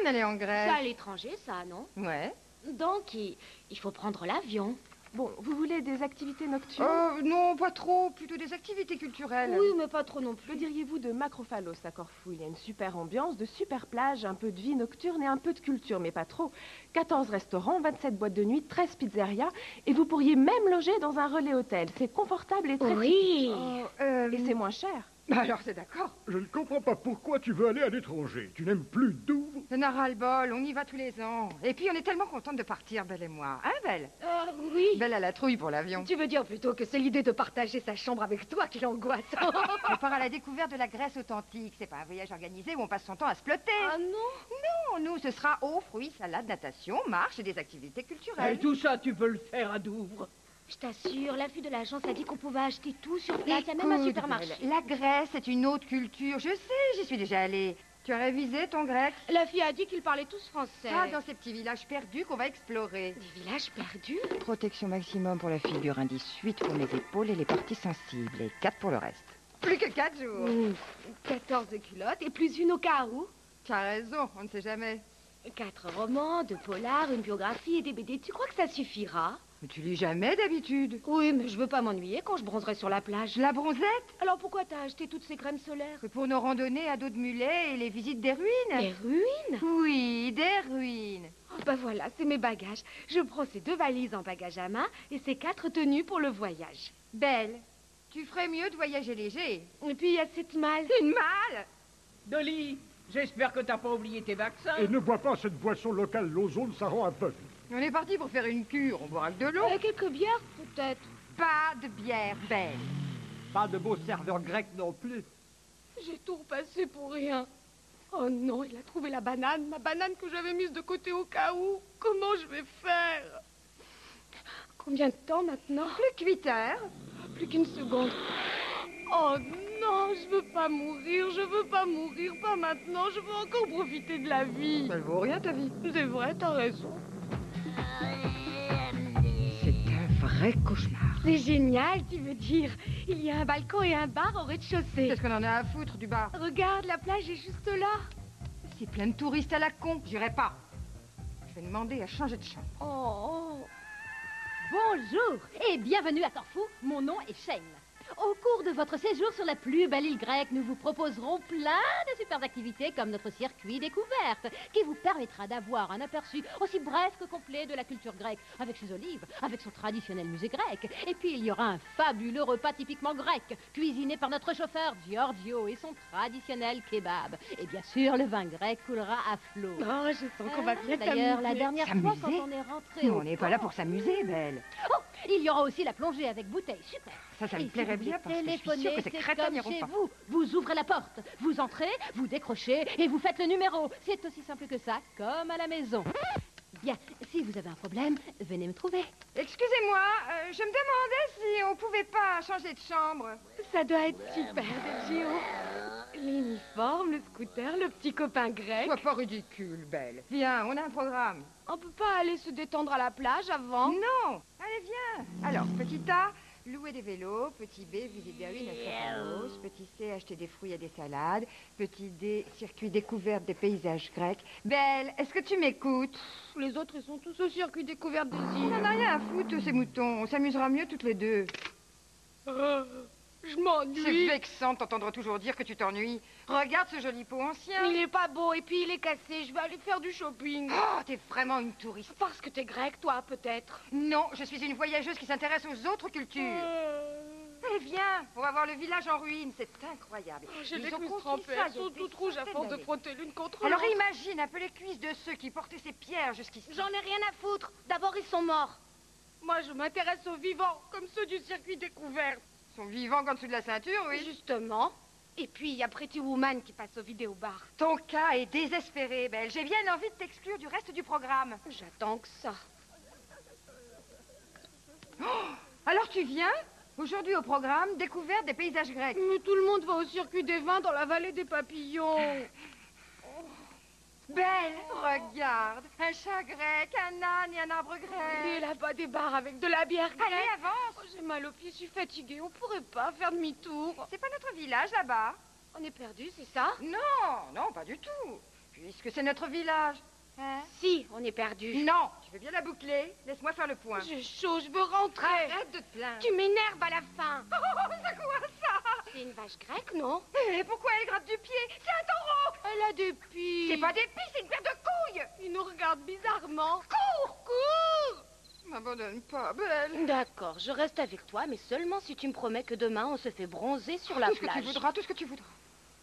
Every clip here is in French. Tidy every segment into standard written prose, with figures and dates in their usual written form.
aller en Grèce. C'est à l'étranger, ça, non? Ouais. Donc, il faut prendre l'avion. Bon, vous voulez des activités nocturnes? Non, pas trop. Plutôt des activités culturelles. Oui, mais pas trop non plus. Que diriez-vous de Macrophalos à Corfou? Il y a une super ambiance, de super plages, un peu de vie nocturne et un peu de culture, mais pas trop. 14 restaurants, 27 boîtes de nuit, 13 pizzerias, et vous pourriez même loger dans un relais hôtel. C'est confortable et très Oui. typique. Et c'est moins cher. Bah alors c'est d'accord. Je ne comprends pas pourquoi tu veux aller à l'étranger. Tu n'aimes plus Douvres? On a ras-le-bol, on y va tous les ans. Et puis on est tellement contente de partir, Belle et moi. Hein, Belle? Oui. Belle a la trouille pour l'avion. Tu veux dire plutôt que c'est l'idée de partager sa chambre avec toi qui l'angoisse. On part à la découverte de la Grèce authentique. C'est pas un voyage organisé où on passe son temps à se plotter. Ah non? Non, nous, ce sera eau, fruits, salade, natation, marche et des activités culturelles. Et tout ça, tu peux le faire à Douvres. Je t'assure, la fille de l'agence a dit qu'on pouvait acheter tout sur place. Il y a même un Écoute, supermarché. Belle, la Grèce, c'est une autre culture. Je sais, j'y suis déjà allée. Tu as révisé ton grec? La fille a dit qu'ils parlaient tous français. Ah, dans ces petits villages perdus qu'on va explorer. Des villages perdus? Protection maximum pour la figure, indice 8 pour les épaules et les parties sensibles, et 4 pour le reste. Plus que 4 jours. 14 culottes et plus une au cas où. Tu as raison, on ne sait jamais. 4 romans, 2 polars, une biographie et des BD. Tu crois que ça suffira? Mais tu lis jamais d'habitude. Oui, mais je veux pas m'ennuyer quand je bronzerai sur la plage. La bronzette? Alors pourquoi t'as acheté toutes ces crèmes solaires? C'est pour nos randonnées à dos de mulet et les visites des ruines. Des ruines? Oui, des ruines. Oh, bah voilà, c'est mes bagages. Je prends ces 2 valises en bagages à main et ces 4 tenues pour le voyage. Belle, tu ferais mieux de voyager léger. Et puis il y a cette malle. Une malle? Dolly, j'espère que t'as pas oublié tes vaccins. Et ne bois pas cette boisson locale, l'ozone, ça rend aveugle. On est parti pour faire une cure, on boira que de l'eau. Quelques bières, peut-être. Pas de bière, Belle. Pas de beaux serveurs grecs non plus. J'ai tout repassé pour rien. Oh non, il a trouvé la banane, ma banane que j'avais mise de côté au cas où. Comment je vais faire? Combien de temps maintenant? Plus que 8 heures. Plus qu'une seconde. Oh non, je veux pas mourir, pas maintenant, je veux encore profiter de la vie. Elle vaut rien ta vie. C'est vrai, t'as raison. C'est un vrai cauchemar. C'est génial, tu veux dire. Il y a un balcon et un bar au rez-de-chaussée. Qu'est-ce qu'on en a à foutre du bar? Regarde, la plage est juste là. C'est plein de touristes à la con, j'irai pas. Je vais demander à changer de chambre. Oh. Bonjour et bienvenue à Corfou, mon nom est Shane. Au cours de votre séjour sur la plus belle île grecque, nous vous proposerons plein de super activités comme notre circuit découverte, qui vous permettra d'avoir un aperçu aussi bref que complet de la culture grecque, avec ses olives, avec son traditionnel musée grec. Et puis il y aura un fabuleux repas typiquement grec, cuisiné par notre chauffeur Giorgio et son traditionnel kebab. Et bien sûr, le vin grec coulera à flot. Oh, je sens qu'on va bien D'ailleurs, la s'amuser. dernière fois quand on est rentré On n'est pas là pour s'amuser, Belle. Oh, il y aura aussi la plongée avec bouteille, super. Ça me Et plairait si vous bien parce que je suis sûre téléphonez, que ces c'est crétins comme n'iront chez pas. vous ouvrez la porte, vous entrez, vous décrochez et vous faites le numéro. C'est aussi simple que ça, comme à la maison. Bien, si vous avez un problème, venez me trouver. Excusez-moi, je me demandais si on pouvait pas changer de chambre. Ça doit être super, Gio. L'uniforme, le scooter, le petit copain grec. Sois pas ridicule, Belle. Viens, on a un programme. On peut pas aller se détendre à la plage avant? Non. Allez, viens. Alors, petit A, louer des vélos. Petit B, visite des ruines à Stéphanos. Petit C, acheter des fruits et des salades. Petit D, circuit découverte des paysages grecs. Belle, est-ce que tu m'écoutes? Les autres, ils sont tous au circuit découverte des On îles. n'en a rien à foutre, ces moutons. On s'amusera mieux toutes les deux. Je C'est m'ennuie. vexant de t'entendre toujours dire que tu t'ennuies. Regarde ce joli pot ancien. Il est pas beau et puis il est cassé. Je vais aller faire du shopping. Oh, t'es vraiment une touriste. Parce que t'es grec, toi, peut-être. Non, je suis une voyageuse qui s'intéresse aux autres cultures. Allez, viens, on va voir le village en ruine, c'est incroyable. J'ai Ils des ont cuisses construit trempées. ça Elles il y a sont des toutes rouges à centaines force de d'années. frotter l'une contre Alors l'autre. imagine un peu les cuisses de ceux qui portaient ces pierres jusqu'ici. J'en ai rien à foutre. D'abord, ils sont morts. Moi, je m'intéresse aux vivants, comme ceux du circuit découverte. Ils sont vivants qu'en dessous de la ceinture, oui. Justement. Et puis, il y a Pretty Woman qui passe au vidéobar. Ton cas est désespéré, Belle. J'ai bien envie de t'exclure du reste du programme. J'attends que ça. Alors tu viens? Aujourd'hui au programme, découverte des paysages grecs. Mais tout le monde va au circuit des vins dans la vallée des papillons. Belle, regarde, un chat grec, un âne et un arbre Et grec. là-bas, des bars avec de la bière grecque. Allez, avance. Oh, j'ai mal aux pieds, je suis fatiguée. On pourrait pas faire demi-tour. C'est pas notre village là-bas. On est perdu, c'est ça? Non, non, pas du tout. Puisque c'est notre village. Hein? Si, on est perdu. Non, je vais bien la boucler. Laisse-moi faire le point. J'ai chaud, je veux rentrer. Arrête de te plaindre. Tu m'énerves à la fin. Oh, c'est quoi ça? C'est une vache grecque, non? Et pourquoi elle gratte du pied? C'est un taureau. Elle a des pieds. C'est pas des pieds, c'est une paire de couilles. Il nous regarde bizarrement. Cours. Cours! M'abandonne pas, Belle. D'accord, je reste avec toi, mais seulement si tu me promets que demain on se fait bronzer sur la Tout ce plage. que tu voudras, tout ce que tu voudras.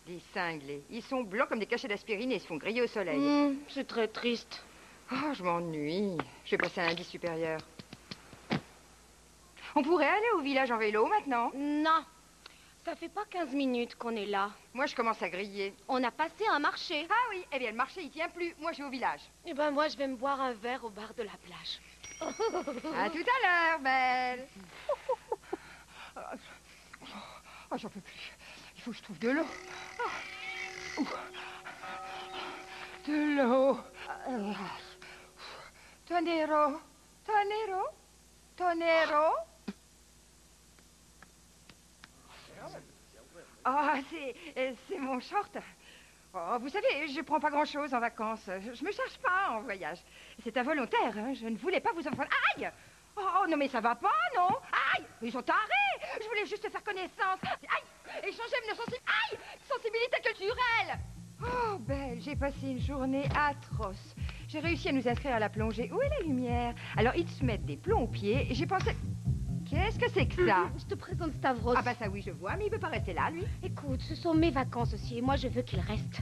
Les cinglés, ils sont blancs comme des cachets d'aspirine et ils se font griller au soleil. C'est très triste. Oh, je m'ennuie. Je vais passer à lundi supérieur. On pourrait aller au village en vélo maintenant. Non, ça fait pas 15 minutes qu'on est là. Moi, je commence à griller. On a passé un marché. Ah oui, eh bien, le marché, il tient plus. Moi, je vais au village. Eh ben moi, je vais me boire un verre au bar de la plage. À tout à l'heure, Belle. Oh, j'en peux plus. Il faut que je trouve de l'eau. De l'eau. Tonero. Tonero. Tonero. Oh, c'est mon short. Oh, vous savez, je prends pas grand-chose en vacances. Je me cherche pas en voyage. C'est involontaire, hein. Je ne voulais pas vous offrir... Aïe! Oh, non, mais ça va pas, non? Aïe! Ils sont tarés! Je voulais juste faire connaissance. Aïe! Échanger nos Aïe! Sensibilité culturelle! Oh, Belle, j'ai passé une journée atroce. J'ai réussi à nous inscrire à la plongée. Où est la lumière? Alors, ils se mettent des plombs aux pieds et j'ai pensé... Qu'est-ce que c'est que ça? Je te présente Stavros. Ah bah ça oui, je vois, mais il veut pas rester là, lui. Écoute, ce sont mes vacances aussi et moi je veux qu'il reste.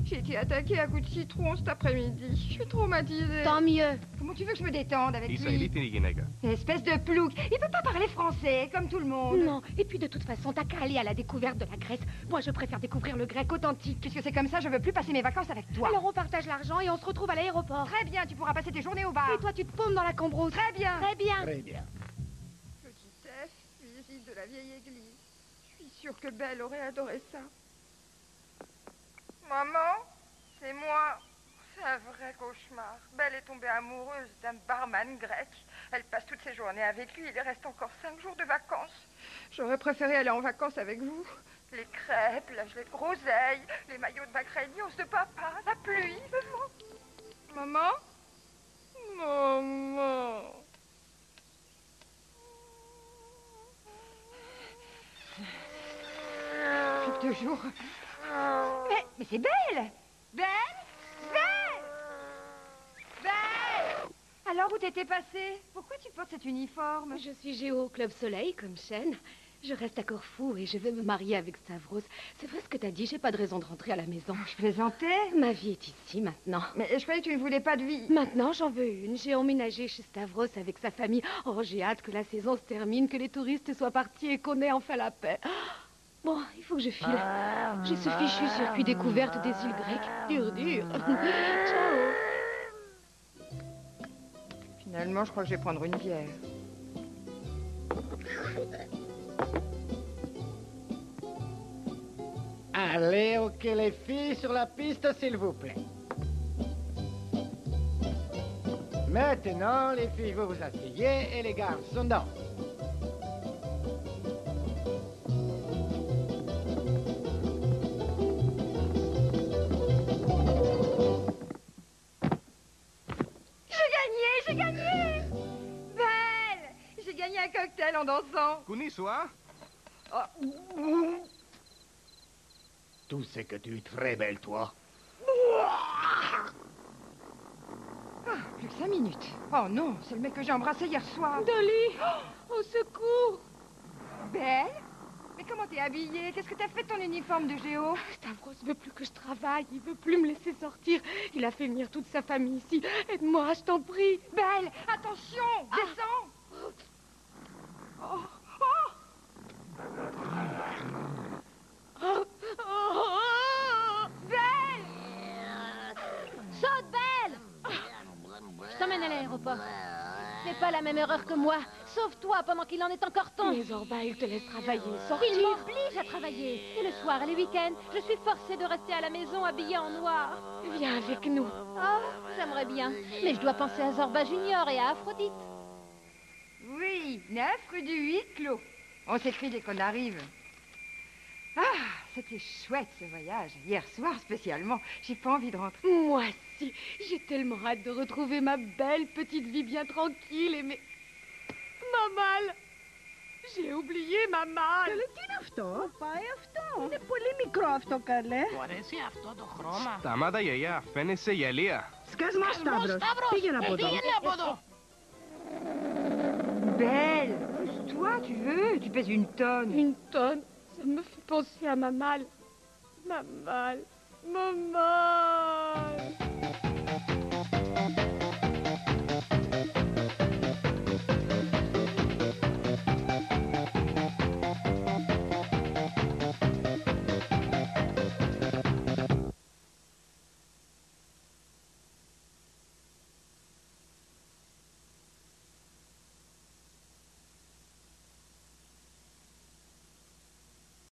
J'ai été attaquée à coups de citron cet après-midi. Je suis traumatisée. Tant mieux. Comment tu veux que je me détende avec lui? Israélite. Espèce de plouc. Il peut pas parler français, comme tout le monde. Non, et puis de toute façon, t'as qu'à aller à la découverte de la Grèce. Moi, je préfère découvrir le grec authentique. Puisque c'est comme ça, je veux plus passer mes vacances avec toi. Alors on partage l'argent et on se retrouve à l'aéroport. Très bien, tu pourras passer tes journées au bar. Et toi, tu te paumes dans la cambrousse. Très bien. Très bien. Très bien. Petit F, visite de la vieille église. Je suis sûre que Belle aurait adoré ça. Maman, c'est moi. C'est un vrai cauchemar. Belle est tombée amoureuse d'un barman grec. Elle passe toutes ses journées avec lui. Il reste encore 5 jours de vacances. J'aurais préféré aller en vacances avec vous. Les crêpes, la gelée de groseille, les maillots de Bacrégnos de papa, la pluie, le vent. Maman? Maman. Plus que 2 jours. Mais c'est Belle! Belle! Belle! Belle! Alors, où t'étais passée? Pourquoi tu portes cet uniforme? Je suis géo au Club Soleil, comme Chêne. Je reste à Corfou et je vais me marier avec Stavros. C'est vrai ce que t'as dit, j'ai pas de raison de rentrer à la maison. Je plaisantais. Ma vie est ici maintenant. Mais je croyais que tu ne voulais pas de vie. Maintenant, j'en veux une. J'ai emménagé chez Stavros avec sa famille. Oh, j'ai hâte que la saison se termine, que les touristes soient partis et qu'on ait enfin la paix. Bon, il faut que je file. J'ai ce fichu circuit découverte des îles grecques. Dur. Ciao. Finalement, je crois que je vais prendre une bière. Allez, ok les filles, sur la piste, s'il vous plaît. Maintenant, les filles, vous vous asseyez et les garçons dansent. J'ai gagné! Belle! J'ai gagné un cocktail en dansant. Kuniswa? Tout ce que tu es très belle, toi. Plus que 5 minutes. Oh non, c'est le mec que j'ai embrassé hier soir. Dolly! Au secours! Belle? Mais comment t'es habillée? Qu'est-ce que t'as fait de ton uniforme de géo? Stavros veut plus que je travaille. Il veut plus me laisser sortir. Il a fait venir toute sa famille ici. Aide-moi, je t'en prie. Belle, attention! Descends! Belle! Saute, Belle! Je t'emmène à l'aéroport. Fais pas la même erreur que moi. Sauve-toi pendant qu'il en est encore temps. Mais Zorba, il te laisse travailler, sortir. Il m'oblige à travailler. Et le soir et les week-ends, je suis forcée de rester à la maison habillée en noir. Viens avec nous. Oh, j'aimerais bien. Mais je dois penser à Zorba Junior et à Aphrodite. Oui, 9 rue du 8 Clos. On s'écrit dès qu'on arrive. Ah, c'était chouette ce voyage. Hier soir spécialement. J'ai pas envie de rentrer. Moi si, j'ai tellement hâte de retrouver ma belle petite vie bien tranquille et mes... Ma malle. J'ai oublié ma malle. Καλέ, τι είναι αυτό? Πάει αυτό. Είναι πολύ μικρό αυτό, καλέ. Μου αρέσει αυτό το χρώμα. Σταμάτα, γιαγιά. Φαίνεσαι γυαλία. Σκάσμα, Σταύρος. Πήγαινε από εδώ. Πήγαινε από εδώ. Belle, pousse-toi, tu veux. Tu pèses une tonne. Une tonne, ça me fait penser à ma malle. Ma malle. Ma malle.